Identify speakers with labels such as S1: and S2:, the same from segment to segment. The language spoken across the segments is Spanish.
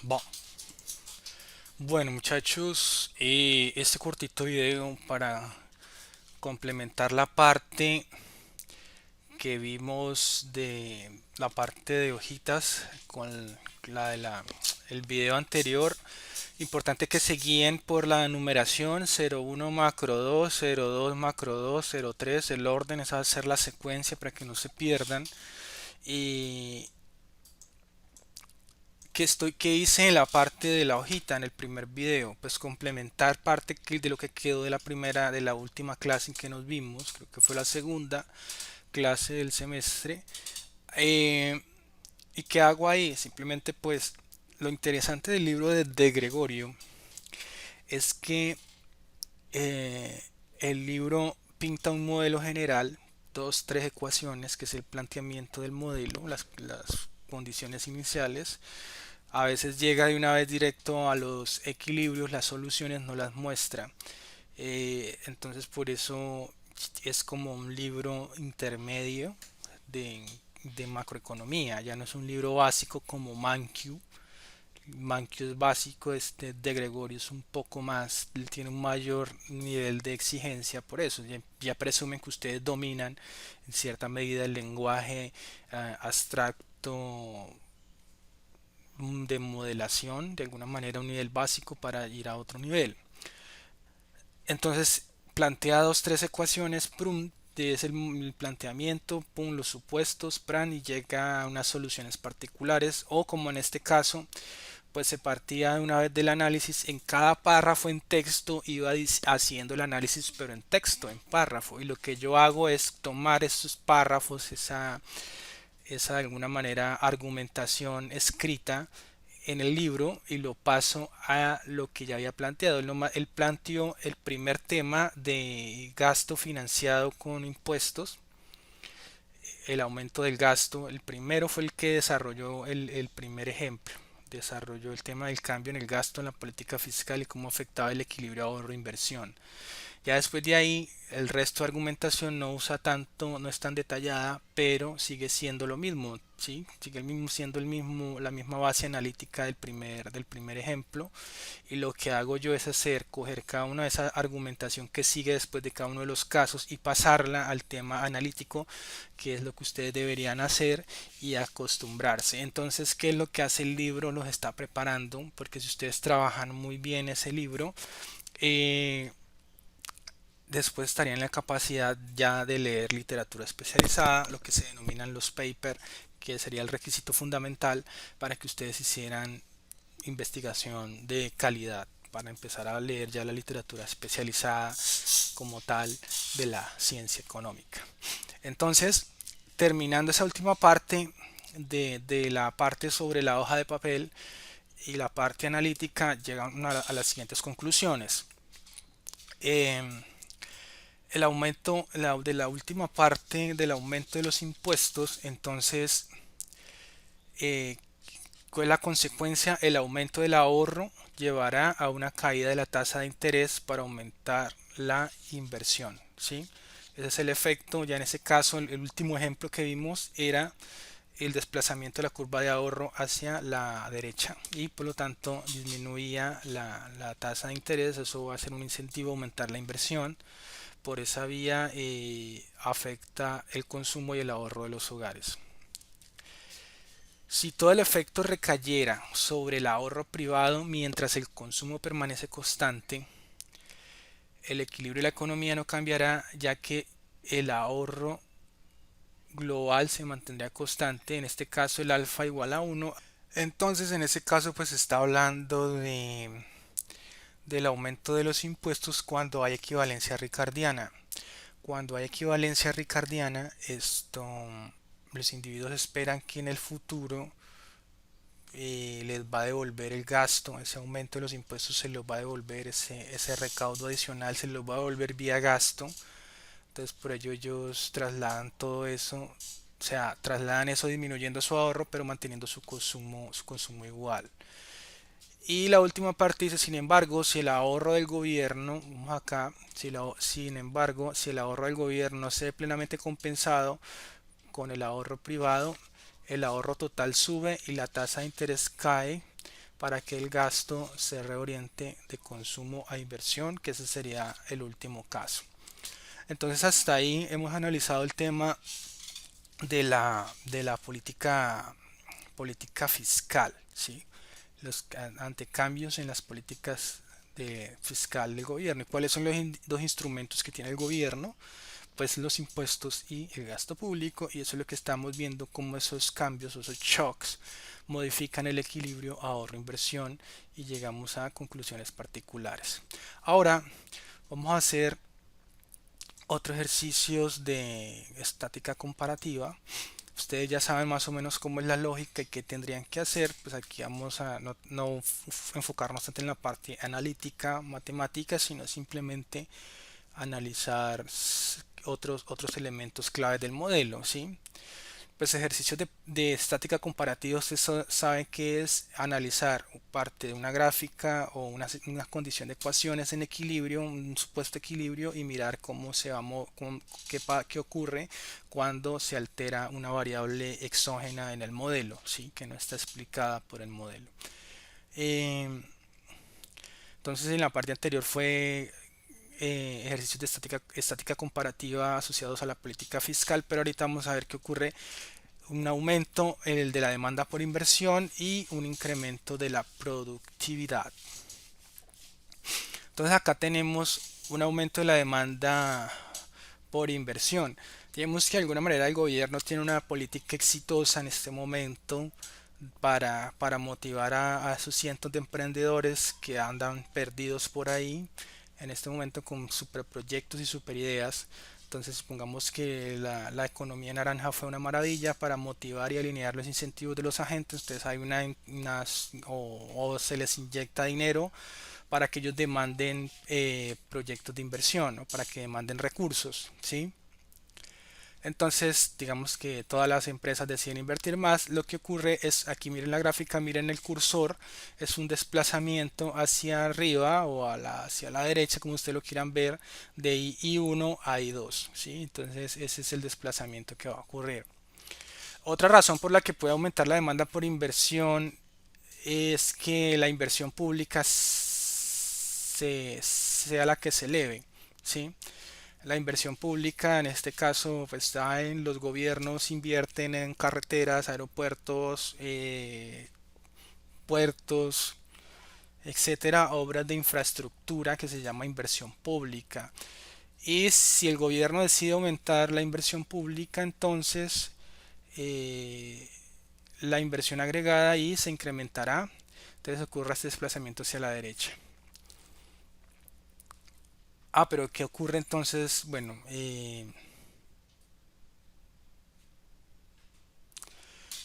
S1: Bo- Bueno, muchachos, este cortito video para complementar la parte que vimos de la parte de hojitas con la de el video anterior. Importante que se guíen por la numeración 01 macro 2, 02 macro 2, 03. El orden es hacer la secuencia para que no se pierdan. Y que hice en la parte de la hojita en el primer video, pues complementar parte de lo que quedó de la primera, de la última clase en que nos vimos, creo que fue la segunda clase del semestre. Eh, ¿Y qué hago ahí? Simplemente pues lo interesante del libro de Gregorio es que eh, el libro pinta un modelo general, dos, tres ecuaciones, que es el planteamiento del modelo, las condiciones iniciales. A veces llega de una vez directo a los equilibrios, las soluciones no las muestra. Entonces por eso es como un libro intermedio de, de macroeconomía. Ya no es un libro básico como Mankiw. Mankiw es básico, este de Gregorio es un poco más, tiene un mayor nivel de exigencia por eso. Ya presumen que ustedes dominan en cierta medida el lenguaje abstracto de modelación, de alguna manera un nivel básico para ir a otro nivel. Entonces plantea dos, tres ecuaciones, prum, es el planteamiento, pum, los supuestos, pran, y llega a unas soluciones particulares, o como en este caso, pues se partía de una vez del análisis, en cada párrafo en texto iba haciendo el análisis, pero en texto, en párrafo, y lo que yo hago es tomar esos párrafos, esa de alguna manera argumentación escrita en el libro, y lo paso a lo que ya había planteado. Él planteó el primer tema de gasto financiado con impuestos, el aumento del gasto. El primero fue el que desarrolló el primer ejemplo. Desarrolló el tema del cambio en el gasto en la política fiscal y cómo afectaba el equilibrio ahorro-inversión. Ya después de ahí, el resto de argumentación no usa tanto, no es tan detallada, pero sigue siendo lo mismo, ¿sí? Sigue siendo la misma base analítica del primer ejemplo. Y lo que hago yo es coger cada una de esa argumentación que sigue después de cada uno de los casos y pasarla al tema analítico, que es lo que ustedes deberían hacer y acostumbrarse. Entonces, ¿qué es lo que hace el libro? Los está preparando, porque si ustedes trabajan muy bien ese libro, eh, después estarían en la capacidad ya de leer literatura especializada, lo que se denominan los papers, que sería el requisito fundamental para que ustedes hicieran investigación de calidad, para empezar a leer ya la literatura especializada como tal de la ciencia económica. Entonces, terminando esa última parte de la parte sobre la hoja de papel y la parte analítica, llegan a las siguientes conclusiones. Eh, el aumento de la última parte del aumento de los impuestos, entonces, eh, ¿cuál es la consecuencia? El aumento del ahorro llevará a una caída de la tasa de interés para aumentar la inversión, ¿sí? Ese es el efecto. Ya en ese caso, el último ejemplo que vimos era el desplazamiento de la curva de ahorro hacia la derecha, y por lo tanto disminuía la tasa de interés. Eso va a ser un incentivo a aumentar la inversión. Por esa vía afecta el consumo y el ahorro de los hogares. Si todo el efecto recayera sobre el ahorro privado mientras el consumo permanece constante, el equilibrio de la economía no cambiará, ya que el ahorro global se mantendría constante, en este caso el alfa igual a 1. Entonces en ese caso pues está hablando del aumento de los impuestos cuando hay equivalencia ricardiana. Cuando hay equivalencia ricardiana, los individuos esperan que en el futuro les va a devolver el gasto, ese aumento de los impuestos se los va a devolver, ese recaudo adicional se los va a devolver vía gasto. Entonces por ello ellos trasladan todo eso, o sea, trasladan eso disminuyendo su ahorro pero manteniendo su consumo igual. Y la última parte dice, sin embargo, si el ahorro del gobierno, vamos acá, sin embargo, si el ahorro del gobierno se ve plenamente compensado con el ahorro privado, el ahorro total sube y la tasa de interés cae, para que el gasto se reoriente de consumo a inversión, que ese sería el último caso. Entonces hasta ahí hemos analizado el tema de la política fiscal, ¿sí? Los ante cambios en las políticas fiscal del gobierno. ¿Y cuáles son los dos instrumentos que tiene el gobierno? Pues los impuestos y el gasto público, y eso es lo que estamos viendo, cómo esos cambios, esos shocks modifican el equilibrio ahorro-inversión y llegamos a conclusiones particulares. Ahora vamos a hacer otros ejercicios de estática comparativa. Ustedes ya saben más o menos cómo es la lógica y qué tendrían que hacer. Pues aquí vamos a no enfocarnos tanto en la parte analítica, matemática, sino simplemente analizar otros elementos clave del modelo, ¿sí? Pues ejercicios de estática comparativa, usted sabe que es analizar parte de una gráfica o una condición de ecuaciones en equilibrio, un supuesto equilibrio, y mirar cómo se va, qué ocurre cuando se altera una variable exógena en el modelo, ¿sí? Que no está explicada por el modelo. Eh, entonces en la parte anterior fue ejercicios de estática comparativa asociados a la política fiscal, pero ahorita vamos a ver qué ocurre un aumento en el de la demanda por inversión y un incremento de la productividad. Entonces acá tenemos un aumento de la demanda por inversión. Digamos que de alguna manera el gobierno tiene una política exitosa en este momento para motivar a esos cientos de emprendedores que andan perdidos por ahí en este momento con superproyectos y superideas. Entonces supongamos que la economía naranja fue una maravilla para motivar y alinear los incentivos de los agentes. Entonces hay o se les inyecta dinero para que ellos demanden proyectos de inversión o para que demanden recursos, ¿sí? Entonces, digamos que todas las empresas deciden invertir más. Lo que ocurre es, aquí miren la gráfica, miren el cursor, es un desplazamiento hacia arriba o hacia la derecha, como ustedes lo quieran ver, de I1 a I2, ¿sí? Entonces, ese es el desplazamiento que va a ocurrir. Otra razón por la que puede aumentar la demanda por inversión es que la inversión pública sea la que se eleve, ¿sí? La inversión pública en este caso pues, está en los gobiernos, invierten en carreteras, aeropuertos, puertos, etcétera, obras de infraestructura que se llama inversión pública. Y si el gobierno decide aumentar la inversión pública, entonces eh, la inversión agregada ahí se incrementará. Entonces ocurre este desplazamiento hacia la derecha. Pero ¿qué ocurre entonces? Bueno,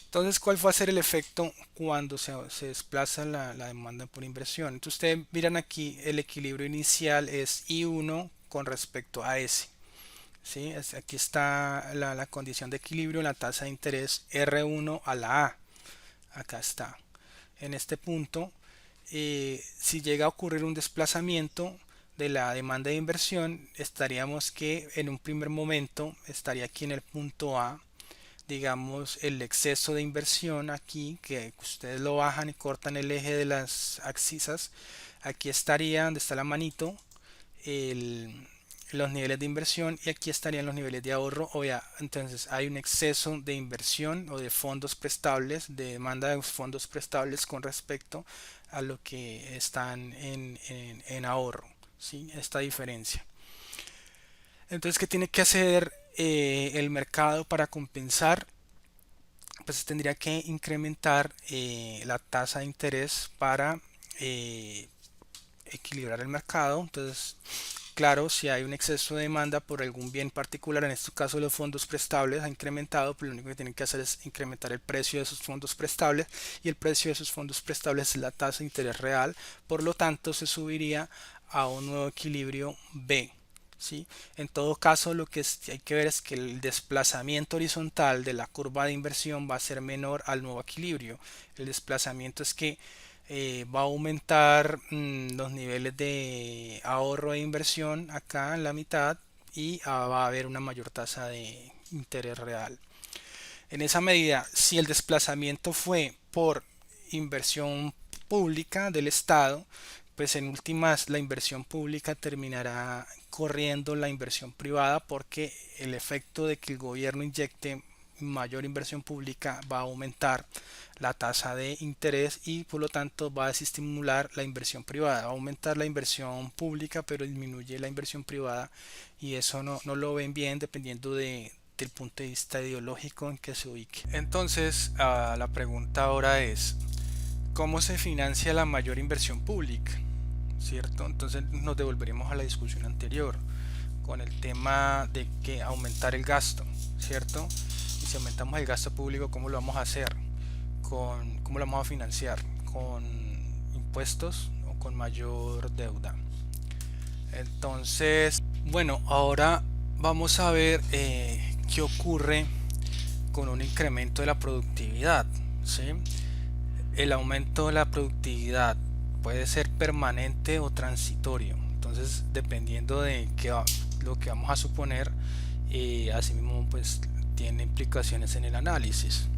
S1: entonces, ¿cuál va a ser el efecto cuando se desplaza la demanda por inversión? Entonces, ustedes miran aquí el equilibrio inicial es I1 con respecto a S. ¿Sí? Aquí está la condición de equilibrio, la tasa de interés R1 a la A. Acá está. En este punto, si llega a ocurrir un desplazamiento de la demanda de inversión, estaríamos que en un primer momento estaría aquí en el punto A, digamos, el exceso de inversión aquí, que ustedes lo bajan y cortan el eje de las axisas. Aquí estaría donde está la manito el, los niveles de inversión, y aquí estarían los niveles de ahorro. Entonces hay un exceso de inversión o de fondos prestables, de demanda de fondos prestables con respecto a lo que están en ahorro, ¿sí? Esta diferencia. Entonces, ¿qué tiene que hacer el mercado para compensar? Pues tendría que incrementar la tasa de interés para eh, equilibrar el mercado. Entonces, claro, si hay un exceso de demanda por algún bien particular, en este caso los fondos prestables ha incrementado, pero lo único que tienen que hacer es incrementar el precio de esos fondos prestables, y el precio de esos fondos prestables es la tasa de interés real. Por lo tanto, se subiría a un nuevo equilibrio B. ¿Sí? En todo caso, lo que hay que ver es que el desplazamiento horizontal de la curva de inversión va a ser menor al nuevo equilibrio. El desplazamiento es que va a aumentar los niveles de ahorro e inversión acá en la mitad, y va a haber una mayor tasa de interés real. En esa medida, si el desplazamiento fue por inversión pública del Estado, pues en últimas la inversión pública terminará corriendo la inversión privada, porque el efecto de que el gobierno inyecte mayor inversión pública va a aumentar la tasa de interés y por lo tanto va a desestimular la inversión privada, va a aumentar la inversión pública pero disminuye la inversión privada, y eso no lo ven bien dependiendo del punto de vista ideológico en que se ubique. Entonces, la pregunta ahora es, ¿cómo se financia la mayor inversión pública? ¿Cierto? Entonces nos devolveremos a la discusión anterior con el tema de que aumentar el gasto, ¿cierto? Y si aumentamos el gasto público, ¿cómo lo vamos a hacer? ¿Cómo lo vamos a financiar? ¿Con impuestos o con mayor deuda? Entonces, bueno, ahora vamos a ver qué ocurre con un incremento de la productividad, ¿sí? El aumento de la productividad puede ser permanente o transitorio. Entonces, dependiendo de lo que vamos a suponer, asimismo, pues tiene implicaciones en el análisis.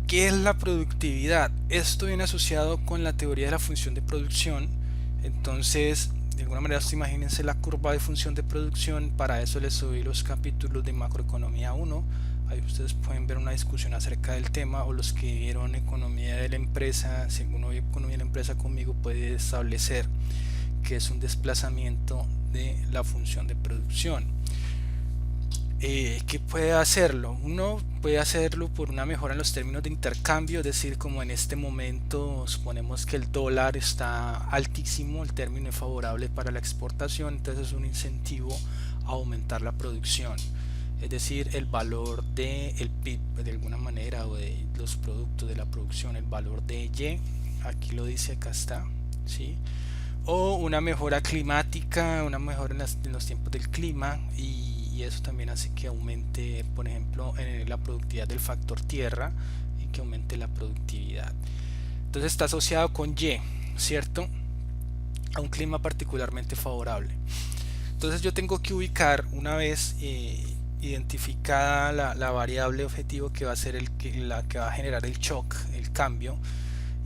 S1: ¿Qué es la productividad? Esto viene asociado con la teoría de la función de producción. Entonces, de alguna manera, imagínense la curva de función de producción. Para eso les subí los capítulos de macroeconomía 1. Ahí ustedes pueden ver una discusión acerca del tema, o los que vieron economía de la empresa, si alguno vio economía de la empresa conmigo, puede establecer que es un desplazamiento de la función de producción. ¿Qué puede hacerlo? Uno puede hacerlo por una mejora en los términos de intercambio, es decir, como en este momento suponemos que el dólar está altísimo, el término es favorable para la exportación, entonces es un incentivo a aumentar la producción. Es decir, el valor del PIB de alguna manera, o de los productos de la producción, el valor de Y, aquí lo dice, acá está, ¿sí? O una mejora climática, una mejora en los tiempos del clima, y eso también hace que aumente, por ejemplo, la productividad del factor tierra, y que aumente la productividad. Entonces está asociado con Y, ¿cierto? A un clima particularmente favorable. Entonces yo tengo que ubicar, una vez identificada la variable objetivo que va a ser la que va a generar el shock, el cambio,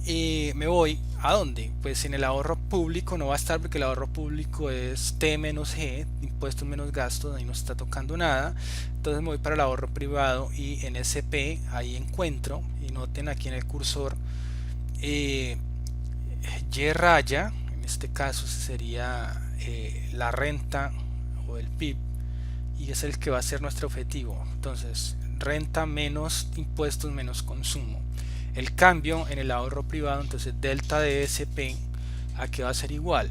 S1: me voy ¿a dónde? Pues en el ahorro público no va a estar, porque el ahorro público es T menos G, impuestos menos gastos, ahí no está tocando nada. Entonces me voy para el ahorro privado, y en SP ahí encuentro, y noten aquí en el cursor, Y raya, en este caso sería la renta o el PIB, y es el que va a ser nuestro objetivo. Entonces, renta menos impuestos menos consumo. El cambio en el ahorro privado, entonces delta de SP, aquí va a ser igual.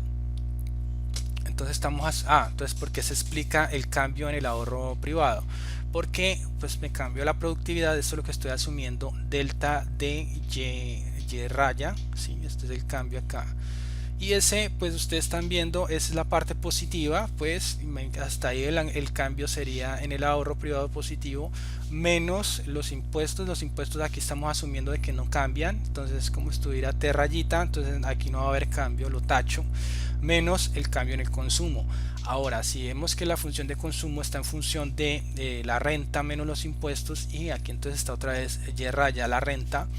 S1: Entonces entonces ¿por qué se explica el cambio en el ahorro privado? Porque pues me cambio la productividad, esto es lo que estoy asumiendo, delta de Y raya, ¿sí? Este es el cambio acá. Y ese, pues ustedes están viendo, esa es la parte positiva, pues hasta ahí el cambio sería en el ahorro privado positivo, menos los impuestos. Los impuestos aquí estamos asumiendo de que no cambian, entonces como estuviera T rayita, entonces aquí no va a haber cambio, lo tacho, menos el cambio en el consumo. Ahora, si vemos que la función de consumo está en función de la renta menos los impuestos, y aquí entonces está otra vez Y raya la renta,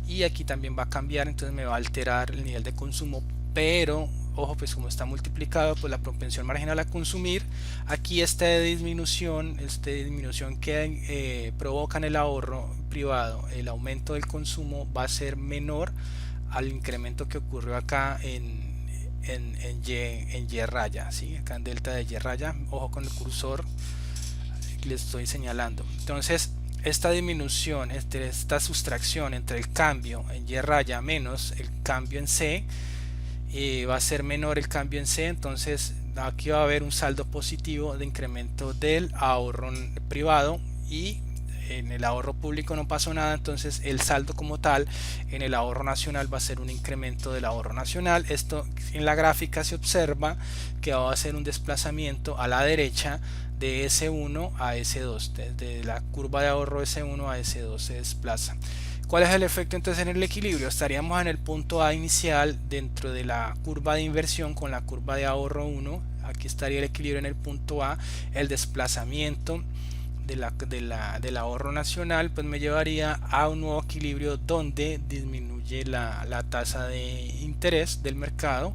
S1: y aquí también va a cambiar, entonces me va a alterar el nivel de consumo. Pero ojo, pues como está multiplicado, pues la propensión marginal a consumir, aquí esta disminución que provoca en el ahorro privado, el aumento del consumo, va a ser menor al incremento que ocurrió acá en Y raya, ¿sí? Acá en delta de Y raya, ojo con el cursor que les estoy señalando. Entonces esta disminución, esta sustracción entre el cambio en Y raya menos el cambio en C, va a ser menor el cambio en C, entonces aquí va a haber un saldo positivo de incremento del ahorro privado, y en el ahorro público no pasó nada, entonces el saldo como tal en el ahorro nacional va a ser un incremento del ahorro nacional. Esto en la gráfica se observa que va a ser un desplazamiento a la derecha de S1 a S2, desde la curva de ahorro S1 a S2 se desplaza. ¿Cuál es el efecto entonces en el equilibrio? Estaríamos en el punto A inicial dentro de la curva de inversión con la curva de ahorro 1. Aquí estaría el equilibrio en el punto A. El desplazamiento del ahorro nacional, pues me llevaría a un nuevo equilibrio donde disminuye la tasa de interés del mercado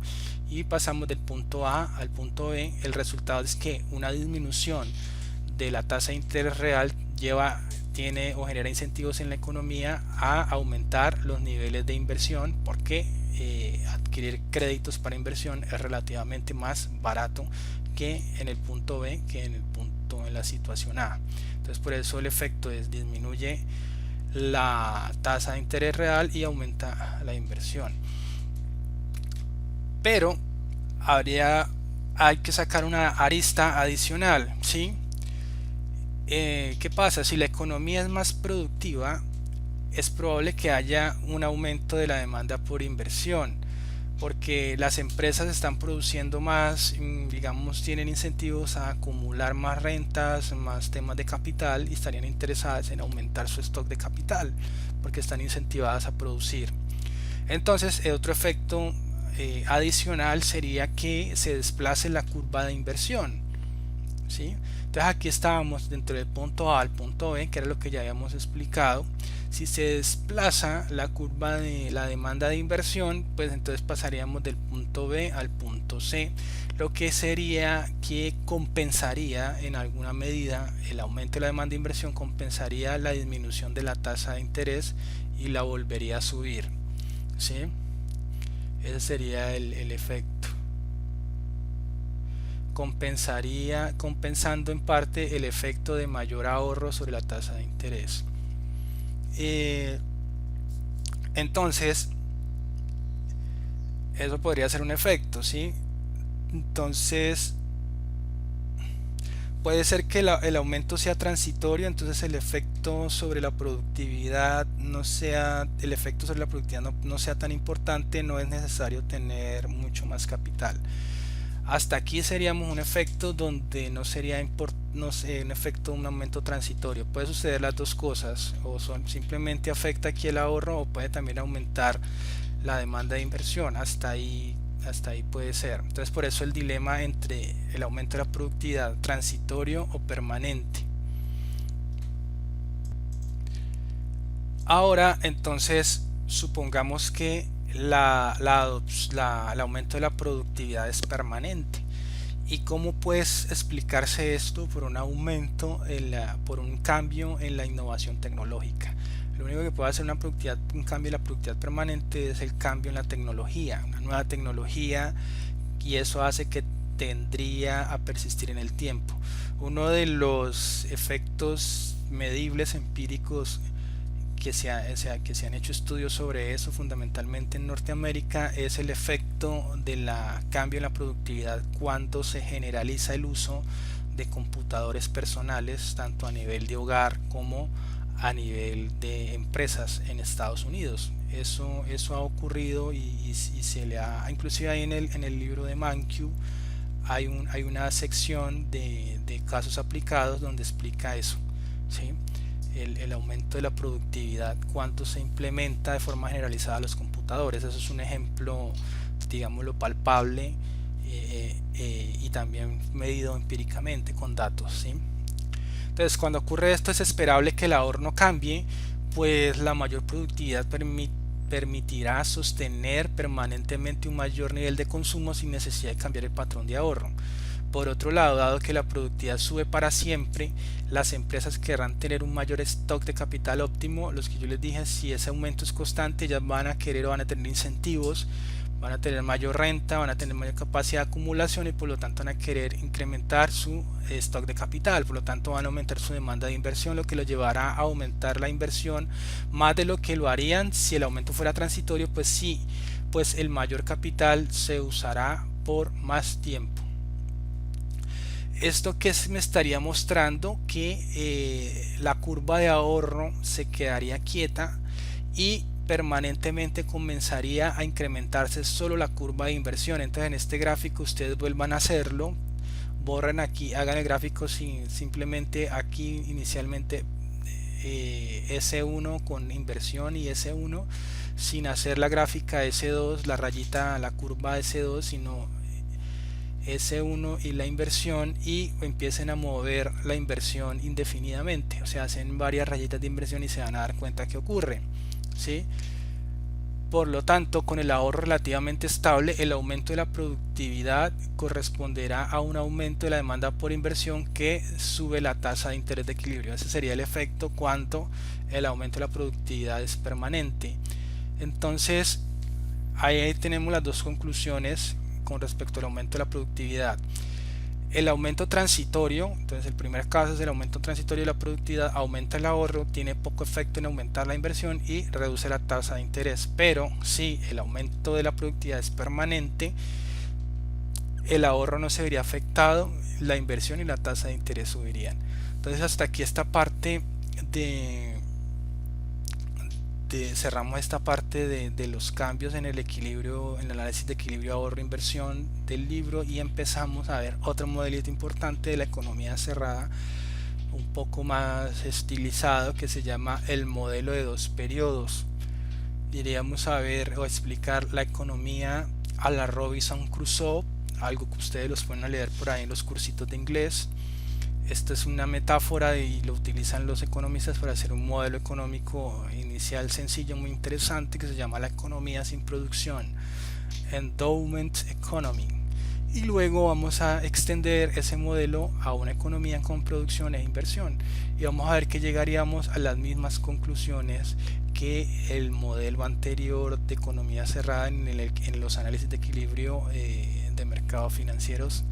S1: y pasamos del punto A al punto B. El resultado es que una disminución de la tasa de interés real tiene o genera incentivos en la economía a aumentar los niveles de inversión, porque adquirir créditos para inversión es relativamente más barato que en el punto B, que en la situación A. Entonces por eso el efecto es disminuye la tasa de interés real y aumenta la inversión. Pero hay que sacar una arista adicional, ¿sí? ¿Qué pasa? Si la economía es más productiva, es probable que haya un aumento de la demanda por inversión, porque las empresas están produciendo más, digamos, tienen incentivos a acumular más rentas, más temas de capital, y estarían interesadas en aumentar su stock de capital, porque están incentivadas a producir. Entonces, el otro efecto adicional sería que se desplace la curva de inversión, ¿sí? Entonces aquí estábamos dentro del punto A al punto B, que era lo que ya habíamos explicado. Si se desplaza la curva de la demanda de inversión, pues entonces pasaríamos del punto B al punto C, lo que sería que compensaría en alguna medida el aumento de la demanda de inversión, compensaría la disminución de la tasa de interés y la volvería a subir, ¿sí? Ese sería el efecto. Compensando en parte el efecto de mayor ahorro sobre la tasa de interés. Entonces, eso podría ser un efecto, ¿sí? Entonces, puede ser que el aumento sea transitorio, entonces el efecto sobre la productividad no sea, el efecto sobre la productividad no sea tan importante, no es necesario tener mucho más capital. Hasta aquí seríamos un efecto donde no sería un efecto, un aumento transitorio. Puede suceder las dos cosas, o simplemente afecta aquí el ahorro, o puede también aumentar la demanda de inversión. Hasta ahí puede ser. Entonces por eso el dilema entre el aumento de la productividad transitorio o permanente. Ahora entonces supongamos que el aumento de la productividad es permanente. ¿Y cómo puede explicarse esto? Por un aumento, por un cambio en la innovación tecnológica. Lo único que puede hacer un cambio en la productividad permanente es el cambio en la tecnología, una nueva tecnología, y eso hace que tendría a persistir en el tiempo. Uno de los efectos medibles empíricos que se han hecho estudios sobre eso, fundamentalmente en Norteamérica, es el efecto del cambio en la productividad cuando se generaliza el uso de computadores personales, tanto a nivel de hogar como a nivel de empresas en Estados Unidos. Eso ha ocurrido y se le ha, inclusive ahí en el libro de Mankiw hay una sección de casos aplicados donde explica eso, ¿sí? El aumento de la productividad cuando se implementa de forma generalizada a los computadores. Eso es un ejemplo, digámoslo, palpable, y también medido empíricamente con datos, ¿sí? Entonces cuando ocurre esto es esperable que el ahorro no cambie, pues la mayor productividad permitirá sostener permanentemente un mayor nivel de consumo sin necesidad de cambiar el patrón de ahorro. Por otro lado, dado que la productividad sube para siempre, las empresas querrán tener un mayor stock de capital óptimo. Los que yo les dije, si ese aumento es constante, ellas van a querer o van a tener incentivos, van a tener mayor renta, van a tener mayor capacidad de acumulación y por lo tanto van a querer incrementar su stock de capital. Por lo tanto van a aumentar su demanda de inversión, lo que lo llevará a aumentar la inversión más de lo que lo harían si el aumento fuera transitorio. Pues sí, pues el mayor capital se usará por más tiempo. Esto que me estaría mostrando que la curva de ahorro se quedaría quieta y permanentemente comenzaría a incrementarse solo la curva de inversión. Entonces en este gráfico ustedes vuelvan a hacerlo, borren aquí, hagan el gráfico simplemente aquí inicialmente S1 con inversión y S1 sin hacer la gráfica S2, la rayita, la curva S2, sino ese uno y la inversión y empiecen a mover la inversión indefinidamente, o sea, hacen varias rayitas de inversión y se van a dar cuenta que ocurre, ¿sí? Por lo tanto, con el ahorro relativamente estable, el aumento de la productividad corresponderá a un aumento de la demanda por inversión que sube la tasa de interés de equilibrio. Ese sería el efecto cuando el aumento de la productividad es permanente. Entonces, ahí tenemos las dos conclusiones con respecto al aumento de la productividad. El aumento transitorio, entonces el primer caso es el aumento transitorio de la productividad, aumenta el ahorro, tiene poco efecto en aumentar la inversión y reduce la tasa de interés. Pero si el aumento de la productividad es permanente, el ahorro no se vería afectado, la inversión y la tasa de interés subirían. Entonces hasta aquí esta parte de cerramos esta parte de los cambios en el equilibrio, en el análisis de equilibrio ahorro-inversión del libro, y empezamos a ver otro modelito importante de la economía cerrada, un poco más estilizado, que se llama el modelo de dos periodos. Iríamos a ver o explicar la economía a la Robinson Crusoe, algo que ustedes los pueden leer por ahí en los cursitos de inglés. Esta es una metáfora y lo utilizan los economistas para hacer un modelo económico inicial sencillo, muy interesante, que se llama la economía sin producción, Endowment Economy. Y luego vamos a extender ese modelo a una economía con producción e inversión. Y vamos a ver que llegaríamos a las mismas conclusiones que el modelo anterior de economía cerrada en los análisis de equilibrio de mercados financieros,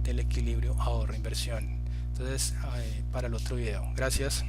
S1: del equilibrio ahorro-inversión. Entonces, para el otro video. Gracias.